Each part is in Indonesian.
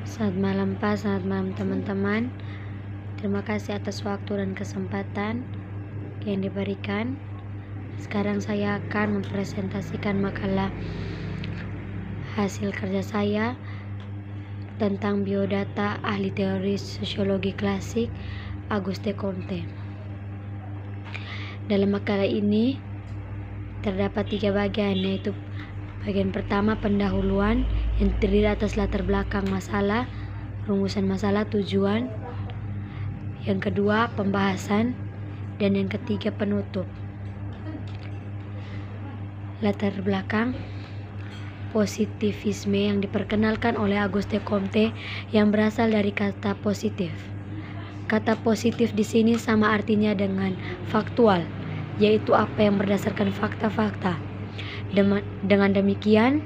Selamat malam Pak, selamat malam teman-teman. Terima kasih atas waktu dan kesempatan yang diberikan. Sekarang saya akan mempresentasikan makalah hasil kerja saya tentang biodata ahli teori sosiologi klasik Auguste Comte. Dalam makalah ini terdapat 3 bagian, yaitu bagian pertama pendahuluan yang terdiri atas latar belakang masalah, rumusan masalah, tujuan. Yang kedua pembahasan, dan yang ketiga penutup. Latar belakang positivisme yang diperkenalkan oleh Auguste Comte yang berasal dari kata positif. Kata positif di sini sama artinya dengan faktual, yaitu apa yang berdasarkan fakta-fakta. Dengan demikian,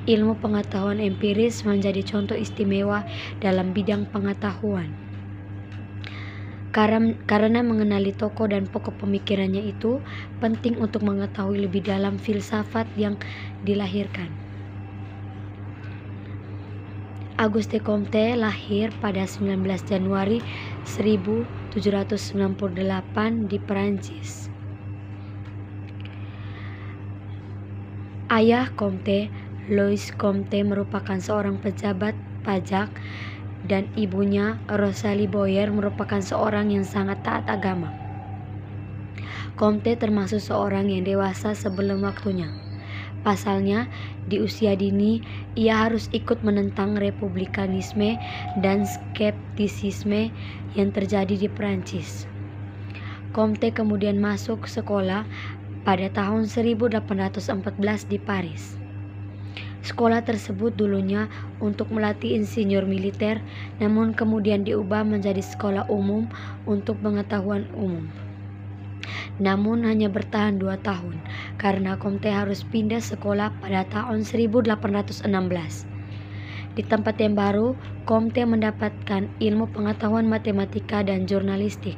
ilmu pengetahuan empiris menjadi contoh istimewa dalam bidang pengetahuan. Karena mengenali tokoh dan pokok pemikirannya itu penting untuk mengetahui lebih dalam filsafat yang dilahirkan. Auguste Comte lahir pada 19 Januari 1798 di Perancis. Ayah Comte, Louis Comte, merupakan seorang pejabat pajak, dan ibunya, Rosalie Boyer, merupakan seorang yang sangat taat agama. Comte termasuk seorang yang dewasa sebelum waktunya. Pasalnya, di usia dini, ia harus ikut menentang republikanisme dan skeptisisme yang terjadi di Prancis. Comte kemudian masuk sekolah pada tahun 1814 di Paris. Sekolah tersebut dulunya untuk melatih insinyur militer, namun kemudian diubah menjadi sekolah umum untuk pengetahuan umum. Namun hanya bertahan 2 tahun, karena Comte harus pindah sekolah pada tahun 1816. Di tempat yang baru, Comte mendapatkan ilmu pengetahuan matematika dan jurnalistik.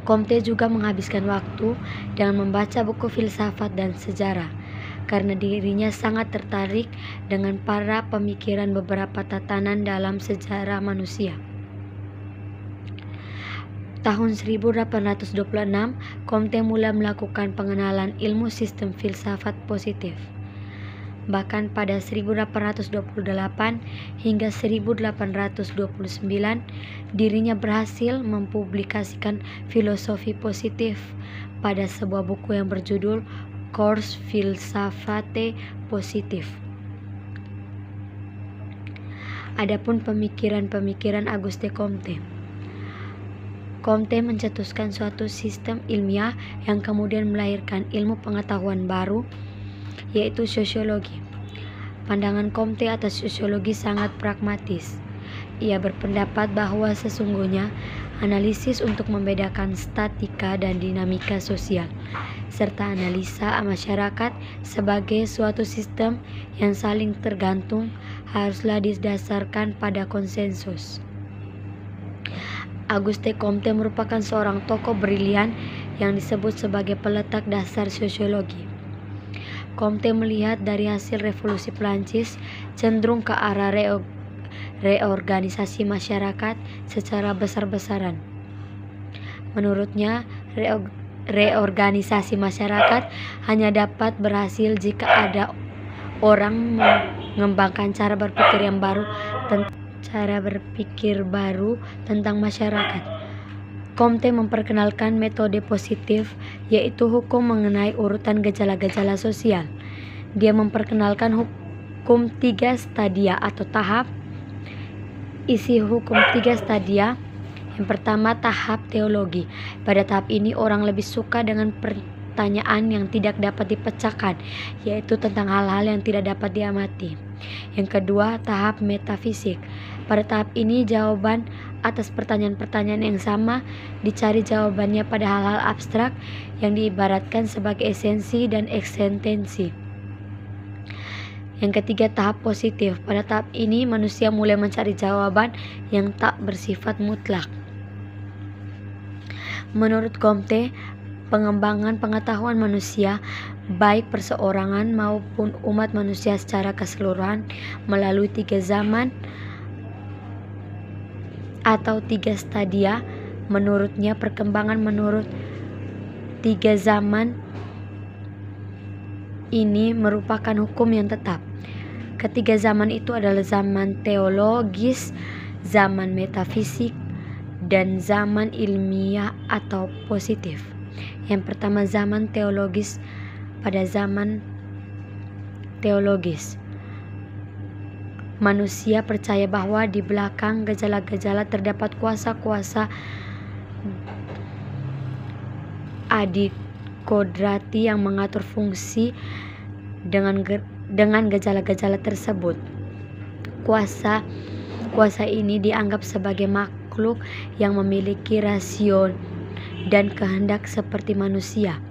Comte juga menghabiskan waktu dengan membaca buku filsafat dan sejarah, karena dirinya sangat tertarik dengan para pemikiran beberapa tatanan dalam sejarah manusia. Tahun 1826, Comte mulai melakukan pengenalan ilmu sistem filsafat positif. Bahkan pada 1828 hingga 1829, dirinya berhasil mempublikasikan filosofi positif pada sebuah buku yang berjudul Cours Philosophiae Positif. Adapun pemikiran-pemikiran Auguste Comte. Comte mencetuskan suatu sistem ilmiah yang kemudian melahirkan ilmu pengetahuan baru, yaitu sosiologi. Pandangan Comte atas sosiologi sangat pragmatis. Ia berpendapat bahwa sesungguhnya analisis untuk membedakan statika dan dinamika sosial, serta analisa masyarakat sebagai suatu sistem yang saling tergantung haruslah didasarkan pada konsensus. Auguste Comte merupakan seorang tokoh brilian yang disebut sebagai peletak dasar sosiologi. Comte melihat dari hasil revolusi Prancis cenderung ke arah reorganisasi masyarakat secara besar-besaran. Menurutnya, reorganisasi masyarakat hanya dapat berhasil jika ada orang mengembangkan cara berpikir baru tentang masyarakat. Comte memperkenalkan metode positif, yaitu hukum mengenai urutan gejala-gejala sosial. Dia memperkenalkan hukum 3 stadia atau tahap. Isi hukum 3 stadia. Yang pertama, tahap teologi. Pada tahap ini orang lebih suka dengan pertanyaan yang tidak dapat dipecahkan, yaitu tentang hal-hal yang tidak dapat diamati. Yang kedua, tahap metafisik. Pada tahap ini jawaban atas pertanyaan-pertanyaan yang sama dicari jawabannya pada hal-hal abstrak yang diibaratkan sebagai esensi dan eksistensi. Yang ketiga, tahap positif. Pada tahap ini manusia mulai mencari jawaban yang tak bersifat mutlak. Menurut Comte, pengembangan pengetahuan manusia, baik perseorangan maupun umat manusia secara keseluruhan, melalui 3 zaman atau 3 stadia. Menurutnya, perkembangan menurut 3 zaman ini merupakan hukum yang tetap. Ketiga zaman itu adalah zaman teologis, zaman metafisik, dan zaman ilmiah atau positif. Yang pertama, zaman teologis. Pada zaman teologis, manusia percaya bahwa di belakang gejala-gejala terdapat kuasa-kuasa adikodrati yang mengatur fungsi dengan gejala-gejala tersebut. Kuasa ini dianggap sebagai makhluk yang memiliki rasio dan kehendak seperti manusia.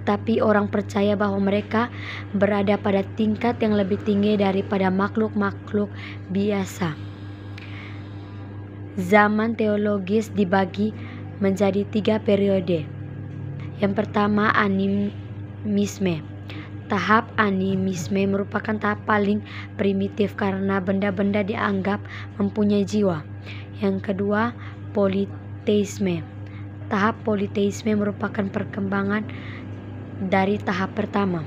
Tetapi orang percaya bahwa mereka berada pada tingkat yang lebih tinggi daripada makhluk-makhluk biasa. Zaman teologis dibagi menjadi 3 periode. Yang pertama, animisme. Tahap animisme merupakan tahap paling primitif karena benda-benda dianggap mempunyai jiwa. Yang kedua, politeisme. Tahap politeisme merupakan perkembangan dari tahap pertama.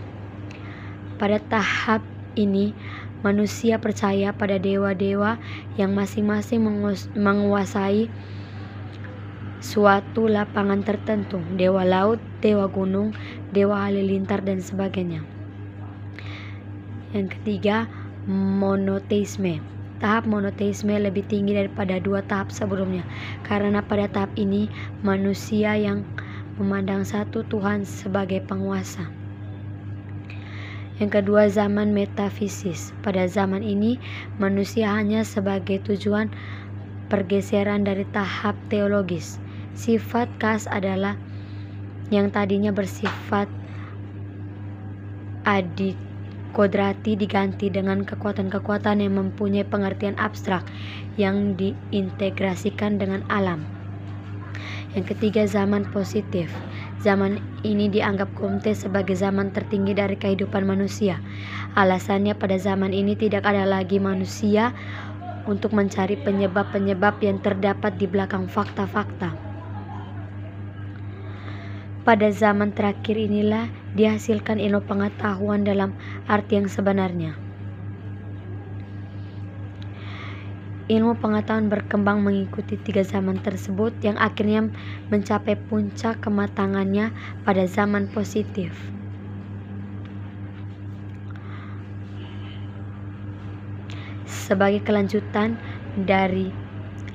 Pada tahap ini, manusia percaya pada dewa-dewa yang masing-masing menguasai suatu lapangan tertentu, dewa laut, dewa gunung, dewa halilintar, dan sebagainya. Yang ketiga, monoteisme. Tahap monoteisme lebih tinggi daripada 2 tahap sebelumnya, karena pada tahap ini manusia yang memandang satu Tuhan sebagai penguasa. Yang kedua, zaman metafisis. Pada zaman ini, manusia hanya sebagai tujuan pergeseran dari tahap teologis. Sifat khas adalah yang tadinya bersifat adikodrati diganti dengan kekuatan-kekuatan yang mempunyai pengertian abstrak yang diintegrasikan dengan alam. Yang ketiga, zaman positif. Zaman ini dianggap Comte sebagai zaman tertinggi dari kehidupan manusia. Alasannya, pada zaman ini tidak ada lagi manusia untuk mencari penyebab-penyebab yang terdapat di belakang fakta-fakta. Pada zaman terakhir inilah dihasilkan ilmu pengetahuan dalam arti yang sebenarnya. Ilmu pengetahuan berkembang mengikuti 3 zaman tersebut yang akhirnya mencapai puncak kematangannya pada zaman positif. Sebagai kelanjutan dari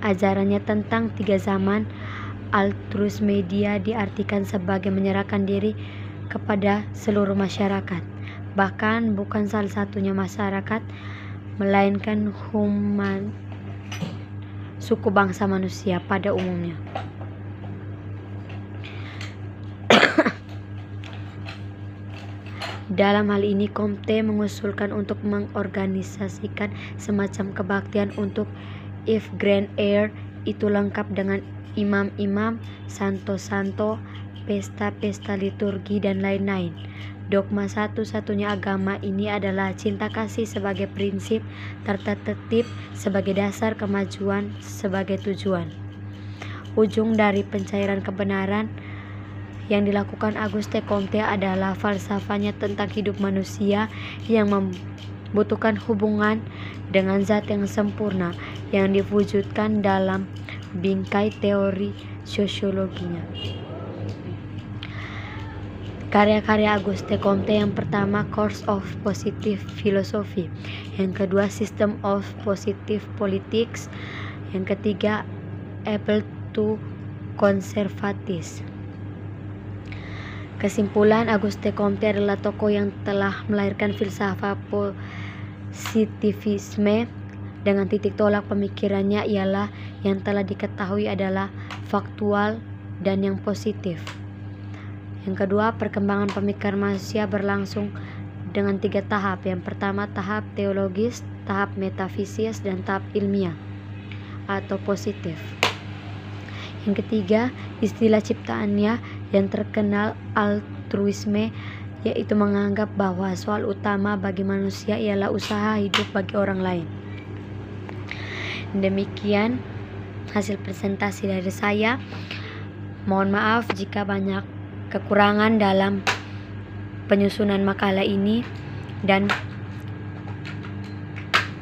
ajarannya tentang 3 zaman, altruis media diartikan sebagai menyerahkan diri kepada seluruh masyarakat, bahkan bukan salah satunya masyarakat, melainkan suku bangsa manusia pada umumnya. Dalam hal ini, Comte mengusulkan untuk mengorganisasikan semacam kebaktian untuk Yves Grand Air, itu lengkap dengan imam-imam, santo-santo, pesta-pesta liturgi, dan lain-lain. Dogma satu-satunya agama ini adalah cinta kasih sebagai prinsip, tertatip sebagai dasar, kemajuan sebagai tujuan. Ujung dari pencairan kebenaran yang dilakukan Auguste Comte adalah falsafahnya tentang hidup manusia yang membutuhkan hubungan dengan zat yang sempurna yang diwujudkan dalam bingkai teori sosiologinya. Karya-karya Auguste Comte: yang pertama, Course of Positive Philosophy. Yang kedua, System of Positive Politics. Yang ketiga, Appeal to Conservatives. Kesimpulan, Auguste Comte adalah tokoh yang telah melahirkan filsafat positivisme. Dengan titik tolak pemikirannya ialah yang telah diketahui adalah faktual dan yang positif. Yang kedua, perkembangan pemikiran manusia berlangsung dengan 3 tahap. Yang pertama, tahap teologis, tahap metafisis, dan tahap ilmiah atau positif. Yang ketiga, istilah ciptaannya yang terkenal altruisme, yaitu menganggap bahwa soal utama bagi manusia ialah usaha hidup bagi orang lain. Demikian hasil presentasi dari saya. Mohon maaf jika banyak kekurangan dalam penyusunan makalah ini, dan